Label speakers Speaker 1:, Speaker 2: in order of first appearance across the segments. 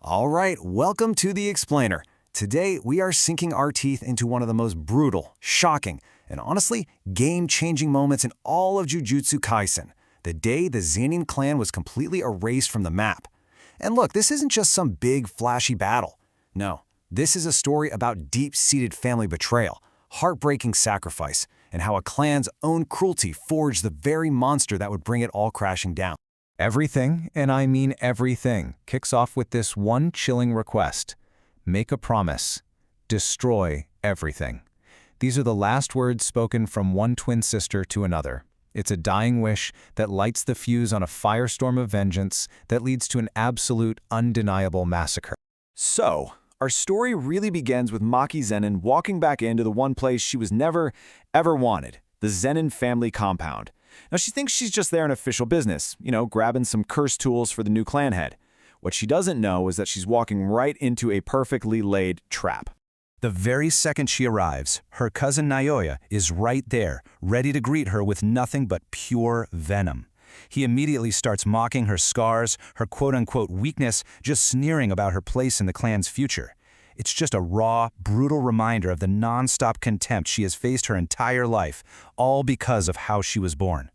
Speaker 1: All right, welcome to The Explainer. Today, we are sinking our teeth into one of the most brutal, shocking, and honestly, game-changing moments in all of Jujutsu Kaisen, the day the Zenin clan was completely erased from the map. And look, this isn't just some big, flashy battle. No, this is a story about deep-seated family betrayal, heartbreaking sacrifice, and how a clan's own cruelty forged the very monster that would bring it all crashing down.
Speaker 2: Everything, and I mean everything, kicks off with this one chilling request. Make a promise. Destroy everything. These are the last words spoken from one twin sister to another. It's a dying wish that lights the fuse on a firestorm of vengeance that leads to an absolute, undeniable massacre.
Speaker 1: So, our story really begins with Maki Zenin walking back into the one place she was never, ever wanted, the Zenin family compound. Now, she thinks she's just there in official business, grabbing some curse tools for the new clan head. What she doesn't know is that she's walking right into a perfectly laid trap.
Speaker 2: The very second she arrives, her cousin Naoya is right there, ready to greet her with nothing but pure venom. He immediately starts mocking her scars, her quote-unquote weakness, just sneering about her place in the clan's future. It's just a raw, brutal reminder of the non-stop contempt she has faced her entire life, all because of how she was born.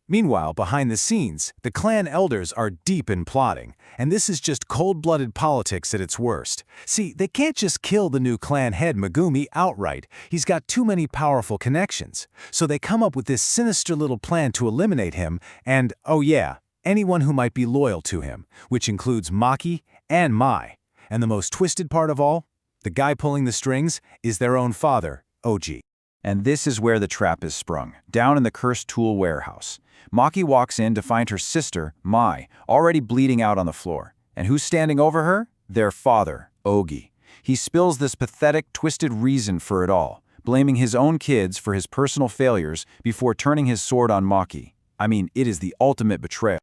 Speaker 1: Meanwhile, behind the scenes, the clan elders are deep in plotting, and this is just cold-blooded politics at its worst. See, they can't just kill the new clan head Megumi outright. He's got too many powerful connections. So they come up with this sinister little plan to eliminate him and, oh yeah, anyone who might be loyal to him, which includes Maki and Mai. And the most twisted part of all? The guy pulling the strings is their own father, Oji. And this is where the trap is sprung, down in the cursed tool warehouse. Maki walks in to find her sister, Mai, already bleeding out on the floor. And who's standing over her? Their father, Ogi. He spills this pathetic, twisted reason for it all, blaming his own kids for his personal failures before turning his sword on Maki. I mean, it is the ultimate betrayal.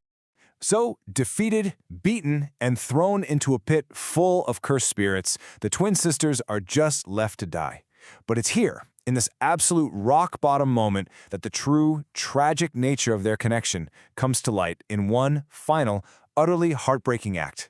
Speaker 1: So, defeated, beaten, and thrown into a pit full of cursed spirits, the twin sisters are just left to die. But it's here, in this absolute rock-bottom moment, that the true, tragic nature of their connection comes to light in one final, utterly heartbreaking act.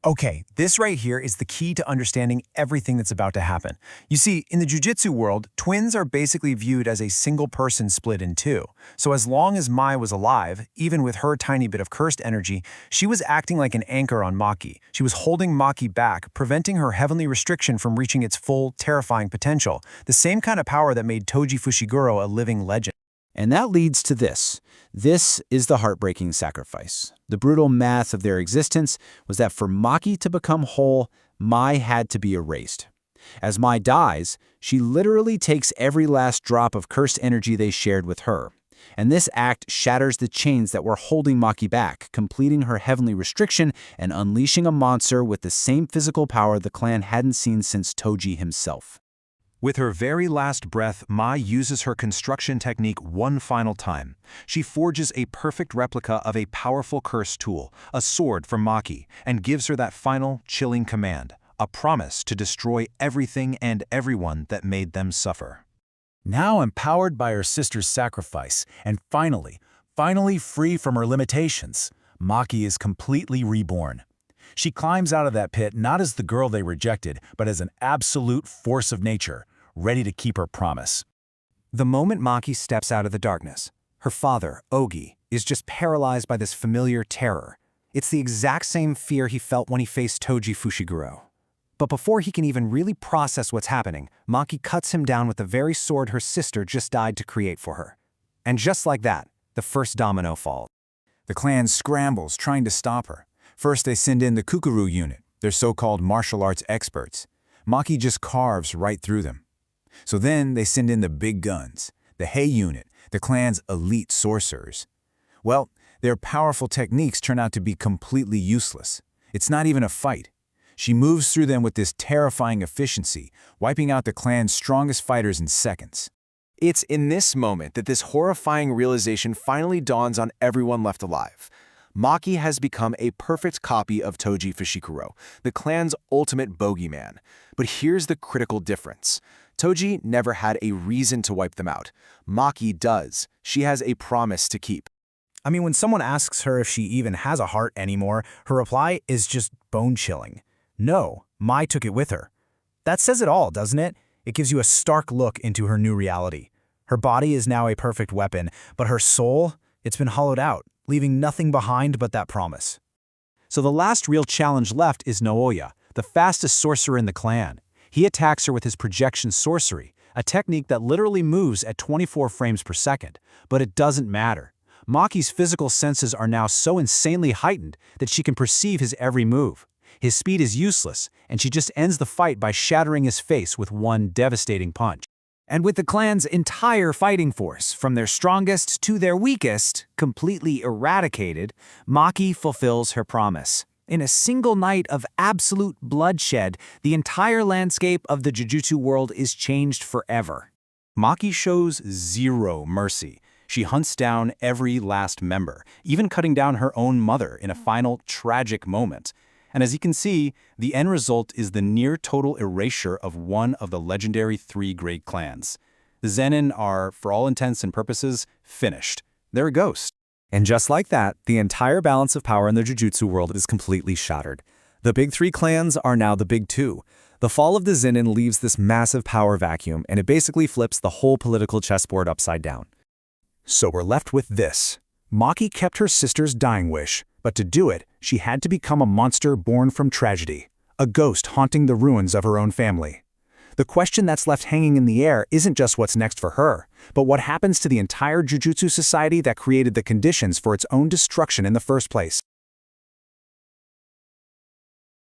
Speaker 3: Okay, this right here is the key to understanding everything that's about to happen. You see, in the Jujutsu world, twins are basically viewed as a single person split in two. So as long as Mai was alive, even with her tiny bit of cursed energy, she was acting like an anchor on Maki. She was holding Maki back, preventing her heavenly restriction from reaching its full, terrifying potential. The same kind of power that made Toji Fushiguro a living legend.
Speaker 1: And that leads to this. This is the heartbreaking sacrifice. The brutal math of their existence was that for Maki to become whole, Mai had to be erased. As Mai dies, she literally takes every last drop of cursed energy they shared with her. And this act shatters the chains that were holding Maki back, completing her heavenly restriction and unleashing a monster with the same physical power the clan hadn't seen since Toji himself.
Speaker 2: With her very last breath, Mai uses her construction technique one final time. She forges a perfect replica of a powerful curse tool, a sword from Maki, and gives her that final, chilling command, a promise to destroy everything and everyone that made them suffer.
Speaker 3: Now empowered by her sister's sacrifice, and finally free from her limitations, Maki is completely reborn. She climbs out of that pit not as the girl they rejected, but as an absolute force of nature, ready to keep her promise.
Speaker 4: The moment Maki steps out of the darkness, her father, Ogi, is just paralyzed by this familiar terror. It's the exact same fear he felt when he faced Toji Fushiguro. But before he can even really process what's happening, Maki cuts him down with the very sword her sister just died to create for her. And just like that, the first domino falls.
Speaker 1: The clan scrambles, trying to stop her. First, they send in the Kukuru unit, their so-called martial arts experts. Maki just carves right through them. So then they send in the big guns, the Hei unit, the clan's elite sorcerers. Well, their powerful techniques turn out to be completely useless. It's not even a fight. She moves through them with this terrifying efficiency, wiping out the clan's strongest fighters in seconds.
Speaker 5: It's in this moment that this horrifying realization finally dawns on everyone left alive. Maki has become a perfect copy of Toji Fushiguro, the clan's ultimate bogeyman. But here's the critical difference. Toji never had a reason to wipe them out. Maki does. She has a promise to keep.
Speaker 3: I mean, when someone asks her if she even has a heart anymore, her reply is just bone-chilling. No, Mai took it with her. That says it all, doesn't it? It gives you a stark look into her new reality. Her body is now a perfect weapon, but her soul, it's been hollowed out, leaving nothing behind but that promise.
Speaker 1: So the last real challenge left is Naoya, the fastest sorcerer in the clan. He attacks her with his projection sorcery, a technique that literally moves at 24 frames per second. But it doesn't matter. Maki's physical senses are now so insanely heightened that she can perceive his every move. His speed is useless, and she just ends the fight by shattering his face with one devastating punch.
Speaker 4: And with the clan's entire fighting force, from their strongest to their weakest, completely eradicated, Maki fulfills her promise. In a single night of absolute bloodshed, the entire landscape of the Jujutsu world is changed forever.
Speaker 2: Maki shows zero mercy. She hunts down every last member, even cutting down her own mother in a final tragic moment. And as you can see, the end result is the near-total erasure of one of the legendary 3 great clans. The Zenin are, for all intents and purposes, finished. They're a ghost.
Speaker 3: And just like that, the entire balance of power in the Jujutsu world is completely shattered. The big 3 clans are now the big 2. The fall of the Zenin leaves this massive power vacuum, and it basically flips the whole political chessboard upside down.
Speaker 1: So we're left with this. Maki kept her sister's dying wish, but to do it, she had to become a monster born from tragedy, a ghost haunting the ruins of her own family. The question that's left hanging in the air isn't just what's next for her, but what happens to the entire Jujutsu society that created the conditions for its own destruction in the first place.